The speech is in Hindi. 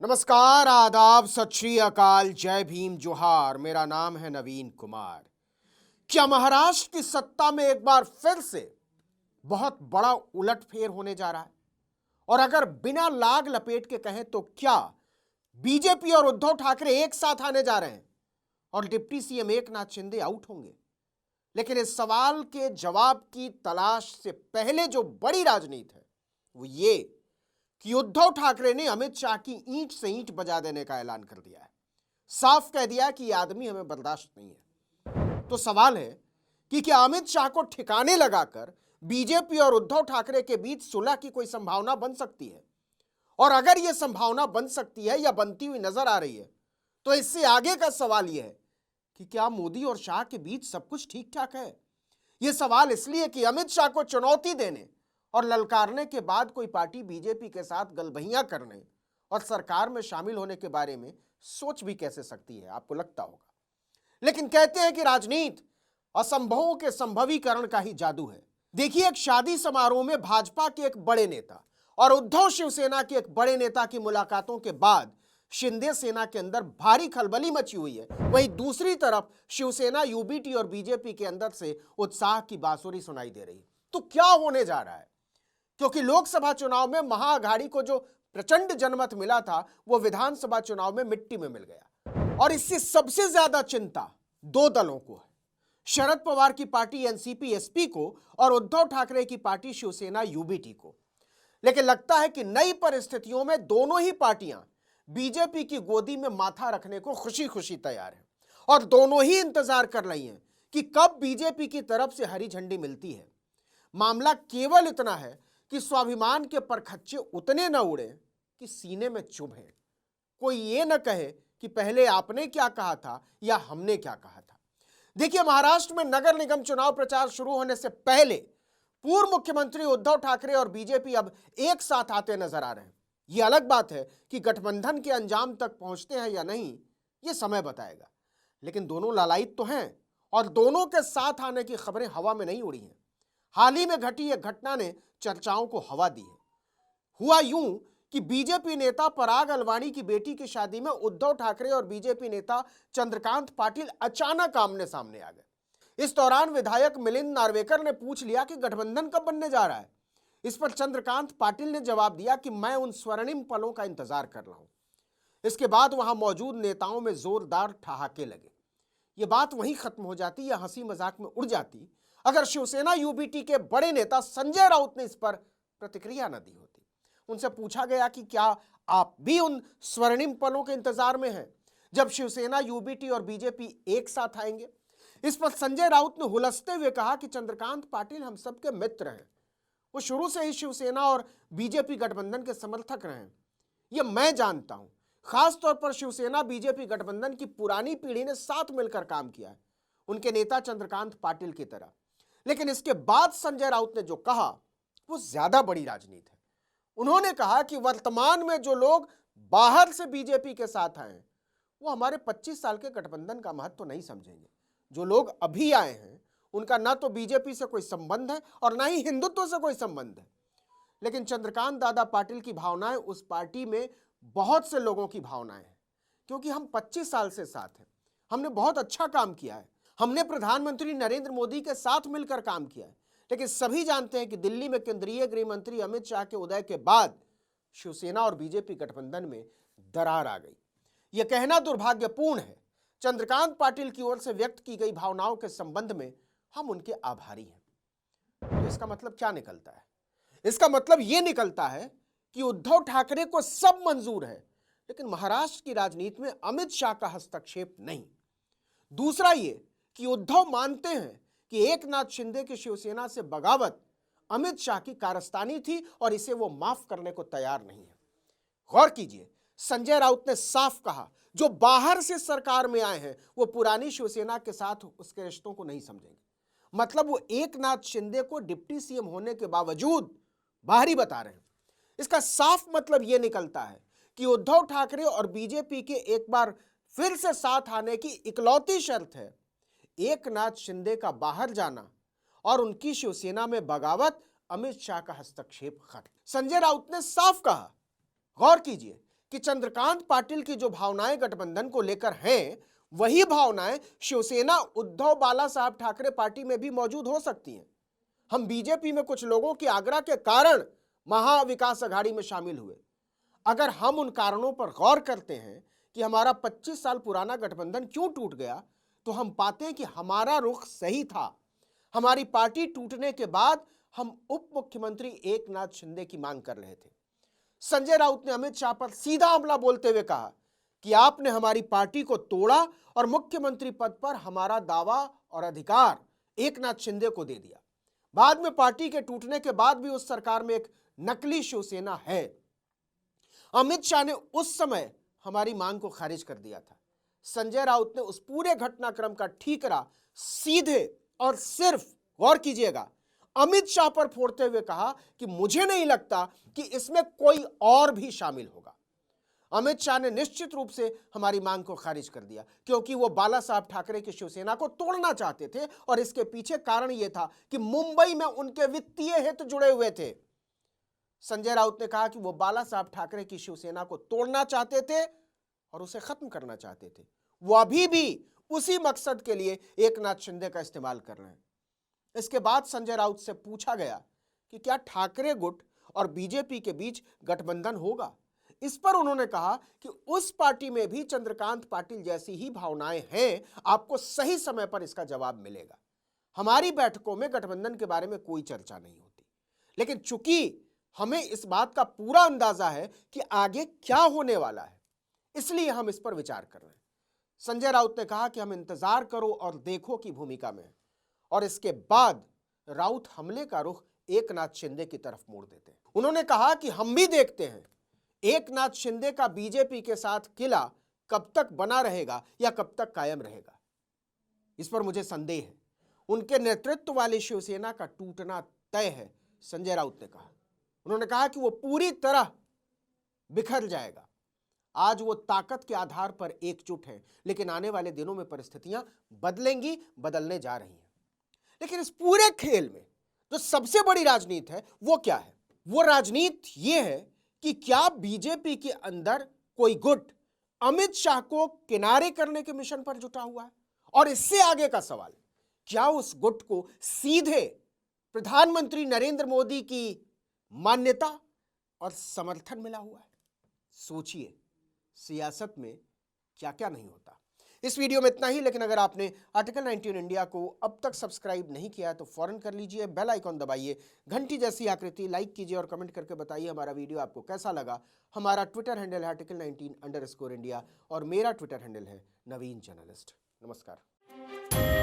नमस्कार, आदाब, सत श्री अकाल, जय भीम, जोहार। मेरा नाम है नवीन कुमार। क्या महाराष्ट्र की सत्ता में एक बार फिर से बहुत बड़ा उलटफेर होने जा रहा है? और अगर बिना लाग लपेट के कहें तो क्या बीजेपी और उद्धव ठाकरे एक साथ आने जा रहे हैं और deputy CM Eknath Shinde out होंगे? लेकिन इस सवाल के जवाब की तलाश से पहले जो बड़ी राजनीति है वो ये कि उद्धव ठाकरे ने अमित शाह की ईंट से ईंट बजा देने का ऐलान कर दिया है। साफ कह दिया कि यह आदमी हमें बर्दाश्त नहीं है। तो सवाल है कि क्या अमित शाह को ठिकाने लगाकर बीजेपी और उद्धव ठाकरे के बीच सुलह की कोई संभावना बन सकती है? और अगर यह संभावना बन सकती है या बनती हुई नजर आ रही है तो इससे आगे का सवाल यह है कि क्या मोदी और शाह के बीच सब कुछ ठीक ठाक है? यह सवाल इसलिए कि अमित शाह को चुनौती देने और ललकारने के बाद कोई पार्टी बीजेपी के साथ गलबहियां करने और सरकार में शामिल होने के बारे में सोच भी कैसे सकती है, आपको लगता होगा। लेकिन कहते हैं कि राजनीति असंभवों के संभवीकरण का ही जादू है। देखिए, एक शादी समारोह में भाजपा के एक बड़े नेता और उद्धव शिवसेना के एक बड़े नेता की मुलाकातों के बाद शिंदे सेना के अंदर भारी खलबली मची हुई है। वहीं दूसरी तरफ शिवसेना, यूबीटी और बीजेपी के अंदर से उत्साह की बांसुरी सुनाई दे रही है। तो क्या होने जा रहा है? क्योंकि लोकसभा चुनाव में महाअघाड़ी को जो प्रचंड जनमत मिला था वो विधानसभा चुनाव में मिट्टी में मिल गया। और इससे सबसे ज्यादा चिंता दो दलों को है, शरद पवार की पार्टी एनसीपी एसपी को और उद्धव ठाकरे की पार्टी शिवसेना यूबीटी को। लेकिन लगता है कि नई परिस्थितियों में दोनों ही पार्टियां बीजेपी की गोदी में माथा रखने को खुशी खुशी तैयार है और दोनों ही इंतजार कर रही हैं कि कब बीजेपी की तरफ से हरी झंडी मिलती है। मामला केवल इतना है कि स्वाभिमान के परखच्चे उतने न उड़े कि सीने में चुभे। कोई ये न कहे कि पहले आपने क्या कहा था या हमने क्या कहा था। देखिए, महाराष्ट्र में नगर निगम चुनाव प्रचार शुरू होने से पहले पूर्व मुख्यमंत्री उद्धव ठाकरे और बीजेपी अब एक साथ आते नजर आ रहे हैं। यह अलग बात है कि गठबंधन के अंजाम तक पहुंचते हैं या नहीं, यह समय बताएगा। लेकिन दोनों लालायित तो हैं और दोनों के साथ आने की खबरें हवा में नहीं उड़ी हैं। हाल ही में घटी एक घटना ने चर्चाओं को हवा दी है। हुआ यूं कि बीजेपी नेता पराग अलवाणी की बेटी की शादी में उद्धव ठाकरे और बीजेपी नेता चंद्रकांत पाटिल अचानक आमने सामने आ गए। इस दौरान विधायक मिलिंद नार्वेकर ने पूछ लिया कि गठबंधन कब बनने जा रहा है। इस पर चंद्रकांत पाटिल ने जवाब दिया कि मैं उन स्वर्णिम पलों का इंतजार कर रहा हूं। इसके बाद वहां मौजूद नेताओं में जोरदार ठहाके लगे। यह बात वहीं खत्म हो जाती या हंसी मजाक में उड़ जाती अगर शिवसेना यूबीटी के बड़े नेता संजय राउत ने इस पर प्रतिक्रिया न दी होती। उनसे पूछा गया कि क्या आप भी उन स्वर्णिम पलों के इंतजार में हैं जब शिवसेना, यूबीटी और बीजेपी एक साथ आएंगे। इस पर संजय राउत ने हुलसते हुए कहा कि चंद्रकांत पाटिल हम सबके मित्र हैं। वो शुरू से ही शिवसेना और बीजेपी गठबंधन के समर्थक रहे हैं, यह मैं जानता हूं। खासतौर पर शिवसेना बीजेपी गठबंधन की पुरानी पीढ़ी ने साथ मिलकर काम किया है, उनके नेता चंद्रकांत पाटिल की तरह। लेकिन इसके बाद संजय राउत ने जो कहा वो ज्यादा बड़ी राजनीति है। उन्होंने कहा कि वर्तमान में जो लोग बाहर से बीजेपी के साथ आए हैं वो हमारे 25 साल के गठबंधन का महत्व तो नहीं समझेंगे। जो लोग अभी आए हैं उनका ना तो बीजेपी से कोई संबंध है और ना ही हिंदुत्व से कोई संबंध है। लेकिन चंद्रकांत दादा पाटिल की भावनाएं उस पार्टी में बहुत से लोगों की भावनाएं हैं, क्योंकि हम 25 साल से साथ हैं। हमने बहुत अच्छा काम किया है, हमने प्रधानमंत्री नरेंद्र मोदी के साथ मिलकर काम किया है। लेकिन सभी जानते हैं कि दिल्ली में केंद्रीय गृह मंत्री अमित शाह के उदय के बाद शिवसेना और बीजेपी गठबंधन में दरार आ गई। यह कहना दुर्भाग्यपूर्ण है। चंद्रकांत पाटिल की ओर से व्यक्त की गई भावनाओं के संबंध में हम उनके आभारी हैं। तो इसका मतलब क्या निकलता है? इसका मतलब यह निकलता है कि उद्धव ठाकरे को सब मंजूर है, लेकिन महाराष्ट्र की राजनीति में अमित शाह का हस्तक्षेप नहीं। दूसरा ये कि उद्धव मानते हैं कि एकनाथ शिंदे की शिवसेना से बगावत अमित शाह की कारस्तानी थी और इसे वो माफ करने को तैयार नहीं है। गौर कीजिए, संजय राउत ने साफ कहा जो बाहर से सरकार में आए हैं वो पुरानी शिवसेना के साथ उसके रिश्तों को नहीं समझेंगे। मतलब वो एकनाथ शिंदे को डिप्टी सीएम होने के बावजूद बाहरी बता रहे हैं। इसका साफ मतलब यह निकलता है कि उद्धव ठाकरे और बीजेपी के एक बार फिर से साथ आने की इकलौती शर्त है एकनाथ शिंदे का बाहर जाना और उनकी शिवसेना में बगावत, अमित शाह का हस्तक्षेप खत्म। संजय राउत ने साफ कहा, गौर कीजिए, कि चंद्रकांत पाटिल की जो भावनाएं गठबंधन को लेकर हैं, वही भावनाएं शिवसेना उद्धव बाला साहब ठाकरे पार्टी में भी मौजूद हो सकती हैं। हम बीजेपी में कुछ लोगों के आग्रह के कारण महाविकास अघाड़ी में शामिल हुए। अगर हम उन कारणों पर गौर करते हैं कि हमारा 25 साल पुराना गठबंधन क्यों टूट गया, तो हम पाते हैं कि हमारा रुख सही था। हमारी पार्टी टूटने के बाद हम उप मुख्यमंत्री एकनाथ शिंदे की मांग कर रहे थे। संजय राउत ने अमित शाह पर सीधा हमला बोलते हुए कहा कि आपने हमारी पार्टी को तोड़ा और मुख्यमंत्री पद पर हमारा दावा और अधिकार एकनाथ शिंदे को दे दिया। बाद में पार्टी के टूटने के बाद भी उस सरकार में एक नकली शिवसेना है। अमित शाह ने उस समय हमारी मांग को खारिज कर दिया था। संजय राउत ने उस पूरे घटनाक्रम का ठीकरा सीधे और सिर्फ, गौर कीजिएगा, अमित शाह पर फोड़ते हुए कहा कि मुझे नहीं लगता कि इसमें कोई और भी शामिल होगा। अमित शाह ने निश्चित रूप से हमारी मांग को खारिज कर दिया, क्योंकि वो बाला साहब ठाकरे की शिवसेना को तोड़ना चाहते थे और इसके पीछे कारण यह था कि मुंबई में उनके वित्तीय हित जुड़े हुए थे। संजय राउत ने कहा कि वो बाला साहब ठाकरे की शिवसेना को तोड़ना चाहते थे और उसे खत्म करना चाहते थे। वो अभी भी उसी मकसद के लिए एकनाथ शिंदे का इस्तेमाल कर रहे हैं। इसके बाद संजय राउत से पूछा गया कि क्या ठाकरे गुट और बीजेपी के बीच गठबंधन होगा। इस पर उन्होंने कहा कि उस पार्टी में भी चंद्रकांत पाटिल जैसी ही भावनाएं हैं, आपको सही समय पर इसका जवाब मिलेगा। हमारी बैठकों में गठबंधन के बारे में कोई चर्चा नहीं होती, लेकिन चूंकि हमें इस बात का पूरा अंदाजा है कि आगे क्या होने वाला है, इसलिए हम इस पर विचार कर रहे हैं। संजय राउत ने कहा कि हम इंतजार करो और देखो की भूमिका में हैं, और इसके बाद राउत हमले का रुख एकनाथ शिंदे की तरफ मोड़ देते हैं। उन्होंने कहा कि हम भी देखते हैं एकनाथ शिंदे का बीजेपी के साथ किला कब तक बना रहेगा या कब तक कायम रहेगा। इस पर मुझे संदेह है। उनके नेतृत्व वाली शिवसेना का टूटना तय है, संजय राउत ने कहा। उन्होंने कहा कि वो पूरी तरह बिखर जाएगा। आज वो ताकत के आधार पर एकजुट है, लेकिन आने वाले दिनों में परिस्थितियां बदलेंगी, बदलने जा रही हैं। लेकिन इस पूरे खेल में जो सबसे बड़ी राजनीति है वो क्या है? वो राजनीति ये है कि क्या बीजेपी के अंदर कोई गुट अमित शाह को किनारे करने के मिशन पर जुटा हुआ है? और इससे आगे का सवाल, क्या उस गुट को सीधे प्रधानमंत्री नरेंद्र मोदी की मान्यता और समर्थन मिला हुआ है? सोचिए, सियासत में क्या क्या नहीं होता। इस वीडियो में इतना ही, लेकिन अगर आपने आर्टिकल 19 इंडिया को अब तक सब्सक्राइब नहीं किया है तो फौरन कर लीजिए, बेल आइकॉन दबाइए, घंटी जैसी आकृति लाइक कीजिए और कमेंट करके बताइए हमारा वीडियो आपको कैसा लगा। हमारा ट्विटर हैंडल है आर्टिकल 19_इंडिया और मेरा ट्विटर हैंडल है नवीन जर्नलिस्ट। नमस्कार।